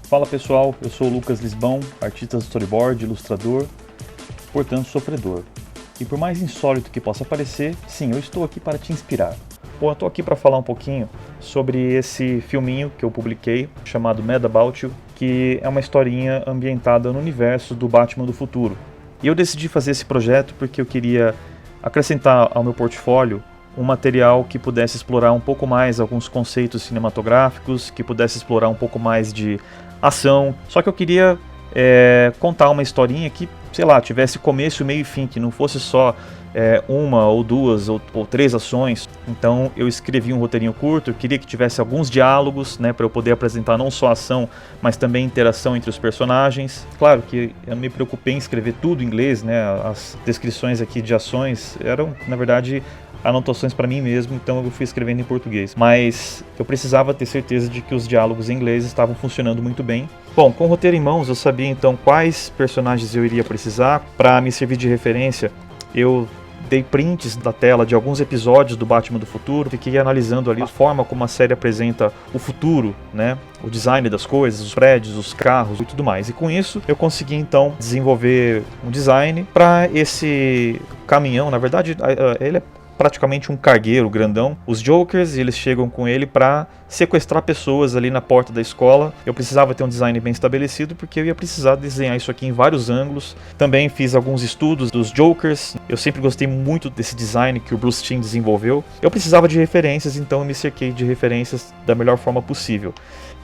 Fala pessoal, eu sou o Lucas Lisbão, artista de storyboard, ilustrador, portanto sofredor. E por mais insólito que possa parecer, sim, eu estou aqui para te inspirar. Bom, eu estou aqui para falar um pouquinho sobre esse filminho que eu publiquei, chamado Mad About You, que é uma historinha ambientada no universo do Batman do futuro. E eu decidi fazer esse projeto porque eu queria acrescentar ao meu portfólio um material que pudesse explorar um pouco mais alguns conceitos cinematográficos, que pudesse explorar um pouco mais de ação. Só que eu queria contar uma historinha que, sei lá, tivesse começo, meio e fim, que não fosse só uma ou duas ou três ações. Então eu escrevi um roteirinho curto, eu queria que tivesse alguns diálogos, né, para eu poder apresentar não só ação, mas também interação entre os personagens. Claro que eu me preocupei em escrever tudo em inglês, né, as descrições aqui de ações eram, na verdade, anotações para mim mesmo, então eu fui escrevendo em português. Mas eu precisava ter certeza de que os diálogos em inglês estavam funcionando muito bem. Bom, com o roteiro em mãos, eu sabia então quais personagens eu iria precisar. Para me servir de referência, eu dei prints da tela de alguns episódios do Batman do futuro, fiquei analisando ali a forma como a série apresenta o futuro, né? O design das coisas, os prédios, os carros e tudo mais. E com isso eu consegui então desenvolver um design para esse caminhão. Na verdade, ele é praticamente um cargueiro grandão. Os Jokers, eles chegam com ele para sequestrar pessoas ali na porta da escola. Eu precisava ter um design bem estabelecido porque eu ia precisar desenhar isso aqui em vários ângulos. Também fiz alguns estudos dos Jokers. Eu sempre gostei muito desse design que o Bruce Timm desenvolveu. Eu precisava de referências, então eu me cerquei de referências da melhor forma possível.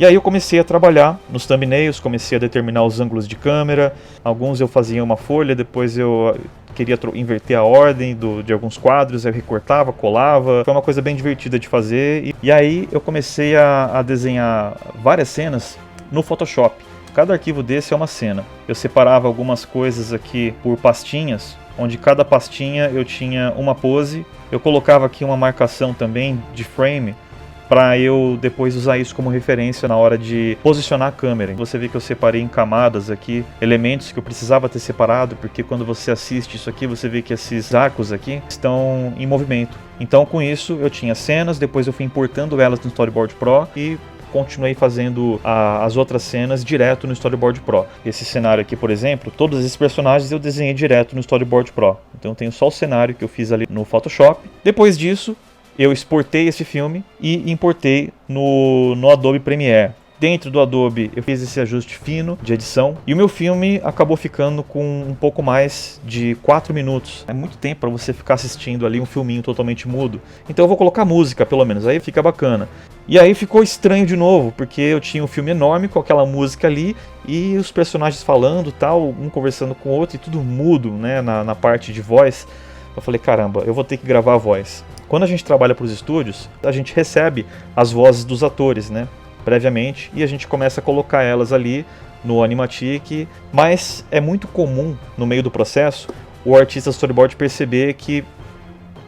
E aí eu comecei a trabalhar nos thumbnails, comecei a determinar os ângulos de câmera. Alguns eu fazia uma folha, depois eu queria inverter a ordem de alguns quadros, eu recortava, colava. Foi uma coisa bem divertida de fazer. E aí eu comecei a desenhar várias cenas no Photoshop. Cada arquivo desse é uma cena. Eu separava algumas coisas aqui por pastinhas, onde cada pastinha eu tinha uma pose. Eu colocava aqui uma marcação também de frame, para eu depois usar isso como referência na hora de posicionar a câmera. Você vê que eu separei em camadas aqui elementos que eu precisava ter separado, porque quando você assiste isso aqui, você vê que esses arcos aqui estão em movimento. Então com isso eu tinha cenas, depois eu fui importando elas no Storyboard Pro e continuei fazendo as outras cenas direto no Storyboard Pro. Esse cenário aqui, por exemplo, todos esses personagens eu desenhei direto no Storyboard Pro. Então eu tenho só o cenário que eu fiz ali no Photoshop. Depois disso, eu exportei esse filme e importei no Adobe Premiere. Dentro do Adobe eu fiz esse ajuste fino de edição e o meu filme acabou ficando com um pouco mais de 4 minutos. É muito tempo para você ficar assistindo ali um filminho totalmente mudo. Então eu vou colocar música pelo menos, aí fica bacana. E aí ficou estranho de novo, porque eu tinha um filme enorme com aquela música ali e os personagens falando, tal, um conversando com o outro e tudo mudo, né, na parte de voz. Eu falei, caramba, eu vou ter que gravar a voz. Quando a gente trabalha para os estúdios, a gente recebe as vozes dos atores, né, previamente, e a gente começa a colocar elas ali no Animatic, mas é muito comum, no meio do processo, o artista storyboard perceber que,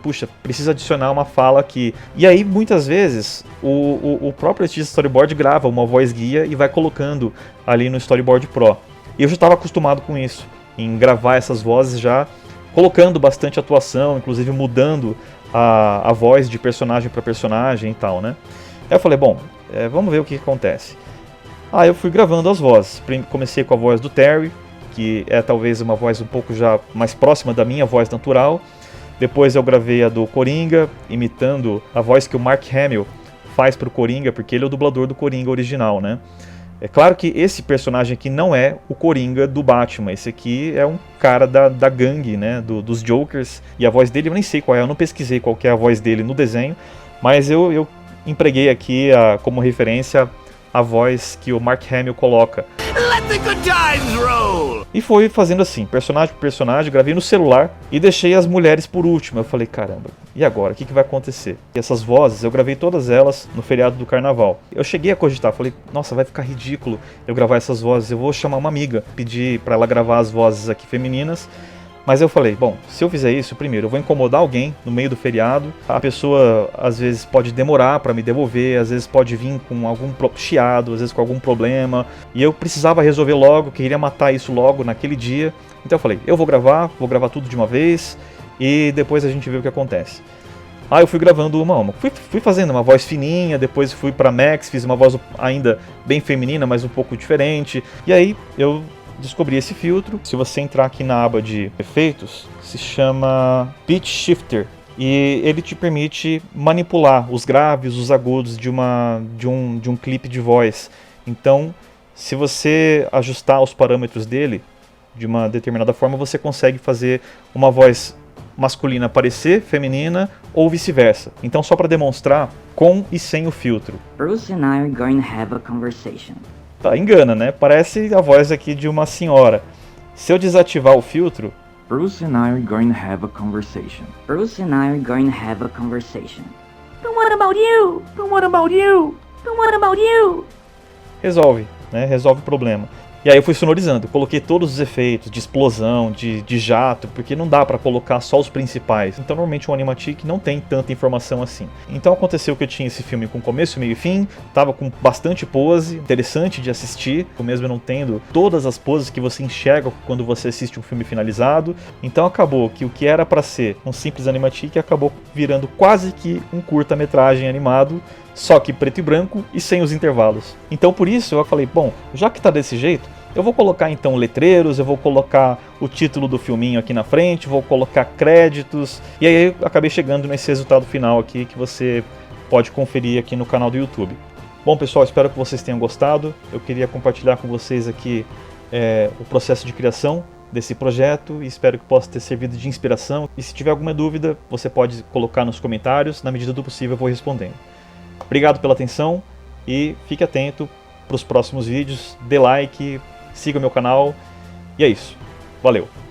puxa, precisa adicionar uma fala aqui. E aí, muitas vezes, o próprio artista storyboard grava uma voz guia e vai colocando ali no Storyboard Pro. E eu já estava acostumado com isso, em gravar essas vozes já, colocando bastante atuação, inclusive mudando a voz de personagem para personagem e tal, né? Aí eu falei, bom, vamos ver o que acontece. Aí eu fui gravando as vozes. Comecei com a voz do Terry, que é talvez uma voz um pouco já mais próxima da minha voz natural. Depois eu gravei a do Coringa, imitando a voz que o Mark Hamill faz para o Coringa, porque ele é o dublador do Coringa original, né? É claro que esse personagem aqui não é o Coringa do Batman, esse aqui é um cara da gangue, né, dos Jokers, e a voz dele eu nem sei qual é, eu não pesquisei qual que é a voz dele no desenho, mas eu empreguei aqui como referência a voz que o Mark Hamill coloca. Let the good times roll! E foi fazendo assim, personagem por personagem, gravei no celular e deixei as mulheres por último. Eu falei, caramba, e agora? O que vai acontecer? E essas vozes, eu gravei todas elas no feriado do Carnaval. Eu cheguei a cogitar, falei, nossa, vai ficar ridículo eu gravar essas vozes, eu vou chamar uma amiga, pedir para ela gravar as vozes aqui femininas. Mas eu falei, bom, se eu fizer isso, primeiro, eu vou incomodar alguém no meio do feriado. A pessoa, às vezes, pode demorar para me devolver, às vezes pode vir com algum chiado, às vezes com algum problema. E eu precisava resolver logo, queria matar isso logo naquele dia. Então eu falei, eu vou gravar tudo de uma vez e depois a gente vê o que acontece. Aí eu fui gravando uma a uma. Fui fazendo uma voz fininha, depois fui pra Max, fiz uma voz ainda bem feminina, mas um pouco diferente. E aí eu descobri esse filtro. Se você entrar aqui na aba de efeitos, se chama Pitch Shifter. E ele te permite manipular os graves, os agudos de um clipe de voz. Então, se você ajustar os parâmetros dele de uma determinada forma, você consegue fazer uma voz masculina parecer feminina ou vice-versa. Então, só para demonstrar, com e sem o filtro. Bruce and I are going to have a conversation. Tá, engana, né? Parece a voz aqui de uma senhora. Se eu desativar o filtro, Bruce and I are going to have a conversation. Bruce and I are going to have a conversation. But what about you? But what about you? But what about you? resolve, né? Resolve o problema. E aí eu fui sonorizando, coloquei todos os efeitos de explosão, de jato, porque não dá pra colocar só os principais. Então normalmente um Animatic não tem tanta informação assim. Então aconteceu que eu tinha esse filme com começo, meio e fim, tava com bastante pose, interessante de assistir, mesmo não tendo todas as poses que você enxerga quando você assiste um filme finalizado. Então acabou que o que era pra ser um simples Animatic acabou virando quase que um curta-metragem animado, só que preto e branco e sem os intervalos. Então por isso eu falei, bom, já que tá desse jeito, eu vou colocar então letreiros, eu vou colocar o título do filminho aqui na frente, vou colocar créditos, e aí eu acabei chegando nesse resultado final aqui que você pode conferir aqui no canal do YouTube. Bom pessoal, espero que vocês tenham gostado, eu queria compartilhar com vocês aqui o processo de criação desse projeto e espero que possa ter servido de inspiração, e se tiver alguma dúvida você pode colocar nos comentários, na medida do possível eu vou respondendo. Obrigado pela atenção e fique atento para os próximos vídeos, dê like, siga o meu canal, e é isso. Valeu!